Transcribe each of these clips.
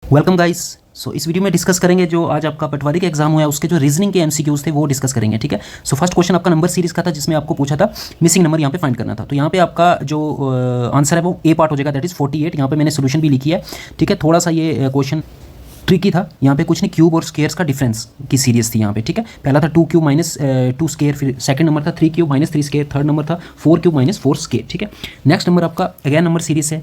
Welcome guys. सो इस video में discuss करेंगे जो आज आपका पटवारी का एग्जाम हुआ है उसके जो रीजनिंग के एमसीक्यूज थे वो डिस्कस करेंगे। ठीक है। सो फर्स्ट क्वेश्चन आपका नंबर सीरीज का था जिसमें आपको पूछा था मिसिंग नंबर यहाँ पे फाइंड करना था। तो यहाँ पे आपका जो आंसर है वो ए पार्ट हो जाएगा, दैट इज 48। यहाँ पे मैंने सोल्यूशन भी लिखी है। ठीक है। थोड़ा सा ये क्वेश्चन ट्रिकी था। यहाँ पे कुछ नहीं, क्यूब और स्केयर्स का डिफरेंस की सीरीज थी यहाँ पे। ठीक है। पहला था 2 क्यूब माइनस 2 स्केयर, फिर सेकंड नंबर था 3 cube minus 3 square, third number था 4 क्यूब माइनस 4 स्केयर। ठीक है। नेक्स्ट नंबर आपका अगेन नंबर सीरीज है,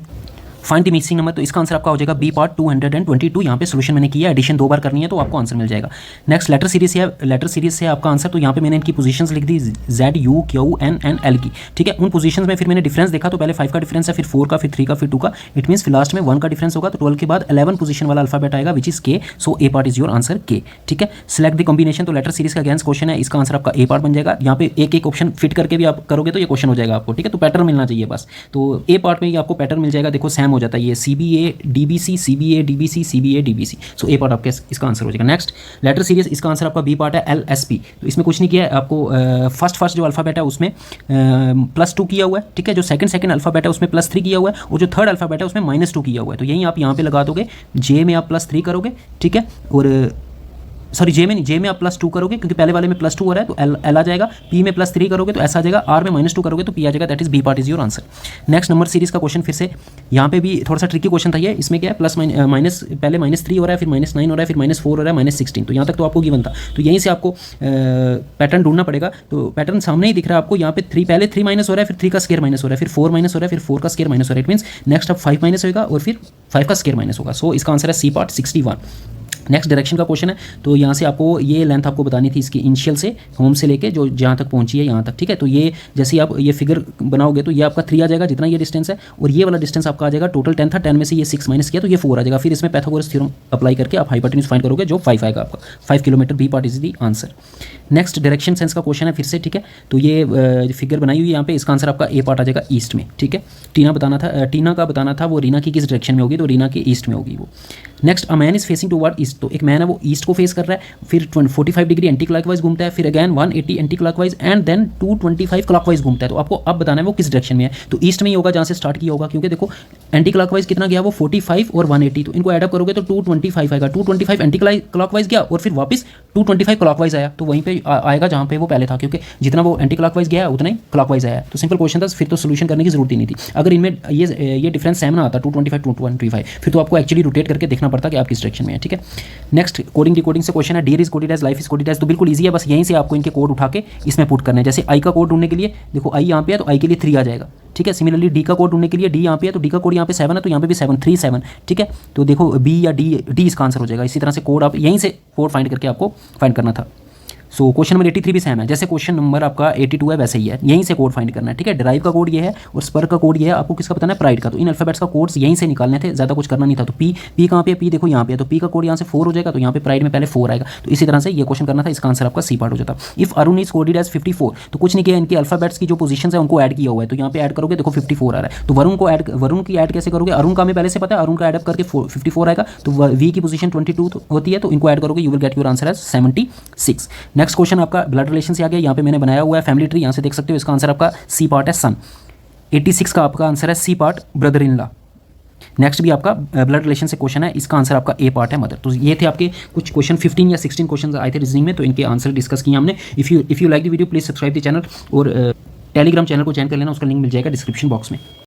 फाइंड द मिसिंग नंबर। तो इसका आंसर आपका हो जाएगा बी पार्ट 222। यहाँ पे सोल्यूशन मैंने किया है, एडिशन 2 बार करनी है तो आपको आंसर मिल जाएगा। नेक्स्ट लेटर सीरीज है, लेटर सीरीज से आपका आंसर। तो यहाँ पे मैंने इनकी पोजीशंस लिख दी Z U Q N N L की। ठीक है। उन पोजीशंस में फिर मैंने डिफरेंस देखा तो पहले 5 का डिफरेंस है, फिर 4 का, फिर 3 का, फिर 2 का। इट मीन्स फिर लास्ट में 1 का डिफरेंस होगा। तो 12 के बाद 11 पोजीशन वाला अल्फाबेट आएगा विच इज के। सो ए पार्ट इज योर आंसर के। ठीक है। Select the combination. तो लेटर सीरीज का अगेंस्ट क्वेश्चन है, इसका आंसर आपका ए पार्ट बन जाएगा। यहाँ पे एक एक ऑप्शन फिट करके भी आप करोगे तो ये क्वेश्चन हो जाएगा आपको। ठीक है। तो पैटर्न मिलना चाहिए बस। तो ए पार्ट में ये आपको पैटर्न मिल जाएगा। देखो सेम हो जाता है ये CBA DBC CBA DBC CBA DBC। सो ए पार्ट आपका इसका आंसर हो जाएगा। नेक्स्ट लेटर सीरीज, इसका आंसर आपका बी पार्ट है LSP। तो इसमें कुछ नहीं किया है आपको, फर्स्ट जो अल्फाबेट है उसमें +2 किया हुआ है। ठीक है। जो सेकंड अल्फाबेट है उसमें +3 किया हुआ है और जो थर्ड अल्फाबेट है उसमें -2 किया हुआ है। तो यही आप यहाँ पे लगा दोगे, जे में आप +3 करोगे। ठीक है। और सॉरी जे में नहीं, जे में आप +2 करोगे क्योंकि पहले वाले में +2 हो रहा है तो एल आ जाएगा। पी में +3 करोगे तो ऐसा आ जाएगा। आर में -2 करोगे तो पी आ जाएगा। That is B part is your answer. Next number series का क्वेश्चन फिर से यहाँ पे भी थोड़ा सा ट्रिकी क्वेश्चन था ये। इसमें क्या है, प्लस माइनस, पहले -3 हो रहा है, फिर -9 हो रहा है, फिर -4 हो रहा है, -16। तो यहाँ तक तो आपको गिवन था। तो यहीं से आपको पैटर्न ढूंढना पड़ेगा। तो पैटर्न सामने ही दिख रहा है आपको। यहाँ पे 3 पहले 3 माइनस हो रहा है, फिर 3 का स्केयर माइनस हो रहा है, फिर 4 माइनस हो रहा है, फिर 4 का स्केयर माइनस हो रहा है। इट मीन्स नेक्स्ट अब 5 माइनस होगा और फिर 5 का स्केयर माइनस होगा। सो इसका आंसर है सी पार्ट 61। नेक्स्ट डायरेक्शन का क्वेश्चन है। तो यहाँ से आपको ये लेंथ आपको बतानी थी इसकी इनिशियल से, होम से लेके जो जहाँ तक पहुँची है यहाँ तक। ठीक है। तो ये जैसे आप ये फिगर बनाओगे तो ये आपका 3 आ जाएगा जितना ये डिस्टेंस है, और ये वाला डिस्टेंस आपका आ जाएगा टोटल 10 था, 10 में से ये 6 माइनस किया तो ये 4 आ जाएगा। फिर इसमें पैथागोरस थ्योरम अप्लाई करके आप हाइपोटेन्यूज फाइंड करोगे जो 5 आएगा आपका। 5 kilometre, B part is the answer. Next direction sense का क्वेश्चन है फिर से। ठीक है। तो ये फिगर बनाई हुई है यहाँ पे, इसका आंसर आपका ए पार्ट आ जाएगा ईस्ट में। ठीक है। टीना का बताना था वो रीना की किस डायरेक्शन में होगी, तो रीना के ईस्ट में होगी वो। Next a man is facing toward east. तो एक मैन है वो ईस्ट को फेस कर रहा है, फिर 45 डिग्री एंटी क्लॉकवाइज घूमता है, फिर again 180 anti clockwise and then 225 clockwise घूमता है। तो आपको अब बताना है वो किस डायरेक्शन में है। तो ईस्ट में ही होगा जहाँ से स्टार्ट किया होगा, क्योंकि देखो एंटी क्लॉकवाइज कितना गया वो 45 और 180। तो इनको एडअप करोगे तो 225 आएगा। 225 एंटी क्लॉकवाइज गया और फिर वापस 225 क्लॉकवाइज आया, तो वहीं पे आएगा जहाँ पे वो पहले था, क्योंकि जितना वो एंटी क्लॉकवाइज गया उतना ही क्लॉकवाइज आया। तो सिंपल क्वेश्चन था, फिर तो सोल्यूशन करने की जरूरत ही नहीं थी। अगर इनमें ये डिफरेंस सेम ना आता 225 225, फिर तो आपको एक्चुअली रोटेट करके देखना पड़ता कि आप किस डायरेक्शन में है। ठीक है। नेक्स्ट कोडिंग डिकोडिंग से क्वेश्चन है, dear is coded as, life is coded as. तो बिल्कुल ईजी है, बस यहीं से आपको इनके कोड उठा के इसमें पुट करना है। जैसे आई का कोड ढूंढने के लिए देखो आई यहाँ पे है तो आई के लिए 3 आ जाएगा। ठीक है। सिमिलरली डी का कोड ढूंढने के लिए डी यहाँ पे है तो डी का कोड यहाँ पे 7 है तो यहाँ पे भी 7 3 7। ठीक है। तो देखो बी या डी इसका आंसर हो जाएगा। इसी तरह से कोड आप यहीं से कोड फाइंड करके आपको फाइंड करना था। सो क्वेश्चन नंबर 83 भी सेम है, जैसे क्वेश्चन नंबर आपका 82 है वैसे ही है, यहीं से कोड फाइंड करना है। ठीक है। ड्राइव का कोड ये है और स्पर का कोड ये है। आपको किसका बताना है, प्राइड का। तो इन अल्फाबेट्स का कोड्स यहीं से निकालने थे, ज़्यादा कुछ करना नहीं था। तो पी कहाँ पे है, पी देखो यहाँ पे है, तो पी का कोड यहाँ से 4 हो जाएगा, तो यहाँ पे प्राइड में पहले 4 आएगा। तो इसी तरह से ये क्वेश्चन करना था, इसका आंसर आपका सी पार्ट हो जाता। If Arun is coded as 54, तो कुछ नहीं किया, इनके अल्फाबेट्स की जो पोजीशन है उनको ऐड किया हुआ है। तो यहाँ पे ऐड करोगे देखो 54 आ रहा है, तो वरुण की ऐड कैसे करोगे, अरुण का हमें पहले से पता है, अरुण का ऐड करके 54 आएगा। तो वी की पोजीशन 22 होती है, तो इनको ऐड करोगे, you will get your answer as 76। Next question आपका ब्लड रिलेशन आ गया। यहाँ पे मैंने बनाया हुआ है फैमिली ट्री, यहाँ से देख सकते हो। इसका आंसर आपका सी पार्ट है सन। 86 का आपका आंसर है C part brother in law. Next भी आपका ब्लड रिलेशन से क्वेश्चन है, इसका आंसर आपका ए पार्ट है मदर। तो ये थे आपके कुछ क्वेश्चन, 15 या 16 क्वेश्चन आए थे रीजनिंग में, तो इनके आंसर डिस्कस किए हमने। If you like the video please subscribe the channel और टेलीग्राम चैनल को ज्वाइन कर लेना, उसका लिंक मिल जाएगा डिस्क्रिप्शन बॉक्स में।